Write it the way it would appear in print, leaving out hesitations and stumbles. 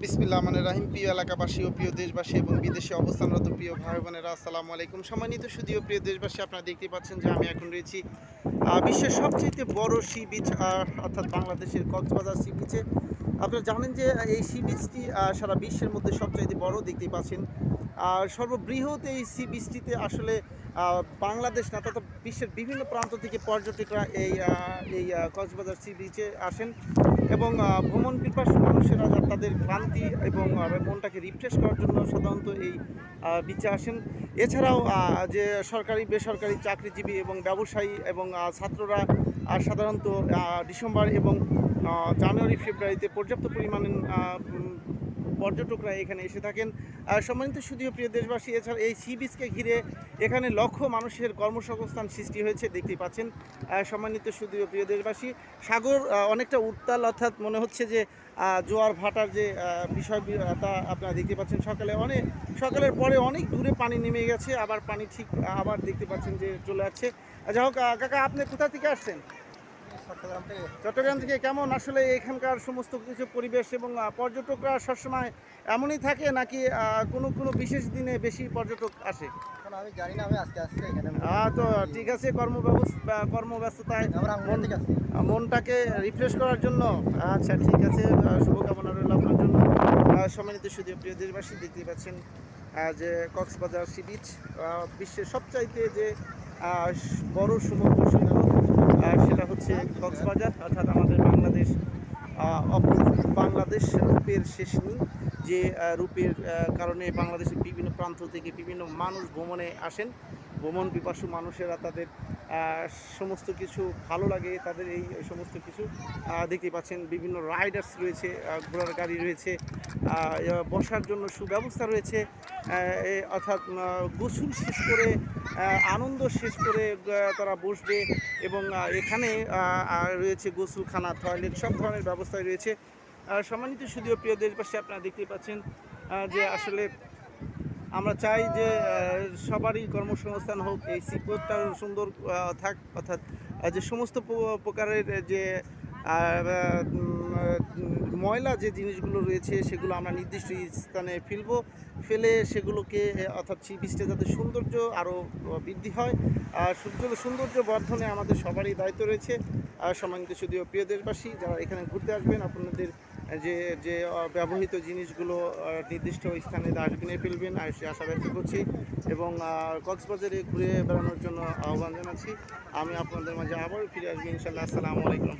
বিসমিল্লাহ মানে রাহিম। প্রিয় এলাকাবাসী ও প্রিয় দেশবাসী এবং বিদেশে অবস্থানরত প্রিয় ভাই বোনেরা, আসসালামু আলাইকুম। সম্মানিত সুধীয় প্রিয় দেশবাসী, আপনারা দেখতে পাচ্ছেন যে আমি এখন রয়েছি বিশ্বের সবচেয়ে বড় সি বিচ অর্থাৎ বাংলাদেশের কক্সবাজার সি বিচে। আপনারা জানেন যে এই সি বিচটি সারা বিশ্বের মধ্যে সবচাইতে বড়, দেখতেই পাচ্ছেন। সর্ববৃহৎ এই সি বিচটিতে আসলে বাংলাদেশ না তথা বিশ্বের বিভিন্ন প্রান্ত থেকে পর্যটকরা এই কক্সবাজার সি বিচে আসেন এবং ভ্রমণ পিপাসু মানুষেরা তাদের ক্লান্তি এবং মনটাকে রিফ্রেশ করার জন্য সাধারণত এই বিচে আসেন। এছাড়াও যে সরকারি বেসরকারি চাকরিজীবী এবং ব্যবসায়ী এবং ছাত্ররা সাধারণত ডিসেম্বর এবং জানুয়ারি ফেব্রুয়ারিতে পর্যাপ্ত পরিমাণে পর্যটকরা এখানে এসে থাকেন। সম্মানিত সুধীয় প্রিয় দেশবাসী, এছাড়া এই সি বিচকে ঘিরে এখানে লক্ষ মানুষের কর্মসংস্থান সৃষ্টি হয়েছে, দেখতেই পাচ্ছেন। সম্মানিত সুধীয় প্রিয় দেশবাসী, সাগর অনেকটা উত্তাল, অর্থাৎ মনে হচ্ছে যে জোয়ার ভাটার যে বিষয় তা আপনারা দেখতে পাচ্ছেন। সকালের পরে অনেক দূরে পানি নেমে গেছে, আবার পানি ঠিক আবার দেখতে পাচ্ছেন যে চলে যাচ্ছে। যাই হোক, কাকা আপনি কোথা থেকে আসছেন? চট্টগ্রাম থেকে। কেমন আসলে এখানকার সমস্ত কিছু পরিবেশ এবং পর্যটকরা সবসময় এমনই থাকে নাকি কোনো কোনো বিশেষ দিনে বেশি পর্যটক আসে? আমি জানি না, আমি আজকে আসছি এখানে। তো ঠিক আছে, কর্মব্যস্ততায় মনটাকে রিফ্রেশ করার জন্য। আচ্ছা ঠিক আছে, শুভকামনা রইল আপনার জন্য। সম্মানিত সুধীয় প্রিয় দেশবাসী, দেখতেই পাচ্ছেন যে কক্সবাজার সি বিচ বিশ্বের সবচাইতে যে বড় সমুদ্র সৈকত, সেটা হচ্ছে কক্সবাজার, অর্থাৎ আমাদের বাংলাদেশ। বাংলাদেশ রূপের শেষ নেই, যে রূপের কারণে বাংলাদেশের বিভিন্ন প্রান্ত থেকে বিভিন্ন মানুষ ভ্রমণে আসেন। ভ্রমণ পিপাসু মানুষেরা তাদের সমস্ত কিছু ভালো লাগে, তাদের এই সমস্ত কিছু দেখতে পাচ্ছেন। বিভিন্ন রাইডার্স রয়েছে, ঘোড়ার গাড়ি রয়েছে, বসার জন্য সুব্যবস্থা রয়েছে, অর্থাৎ গোসল শেষ করে আনন্দ শেষ করে তারা বসবে এবং এখানে রয়েছে গোসলখানা, টয়লেট, সব ধরনের ব্যবস্থাই রয়েছে। সম্মানিত সুধীয় প্রিয় দেশবাসী, আপনারা দেখতেই পাচ্ছেন যে আসলে আমরা চাই যে সবারই কর্মসংস্থান হোক, এই সিপোর্টটা সুন্দর থাক, অর্থাৎ যে সমস্ত প্রকারের যে ময়লা যে জিনিসগুলো রয়েছে সেগুলো আমরা নির্দিষ্ট স্থানে ফেলে সেগুলোকে, অর্থাৎ সি বিচটা যাতে সৌন্দর্য আরও বৃদ্ধি হয়, সৌন্দর্য বর্ধনে আমাদের সবারই দায়িত্ব রয়েছে। সম্মানিত সুধীয় প্রিয় দেশবাসী, যারা এখানে ঘুরতে আসবেন, আপনাদের যে যে ব্যবহৃত জিনিসগুলো নির্দিষ্ট স্থানে ডাস্টবিনে ফেলবেন, আর সে আশা ব্যক্ত করছি এবং কক্সবাজারে ঘুরে বেড়ানোর জন্য আহ্বান জানাচ্ছি। আমি আপনাদের মাঝে আবারও ফিরে আসবো ইনশাআল্লাহ। আসসালামু আলাইকুম।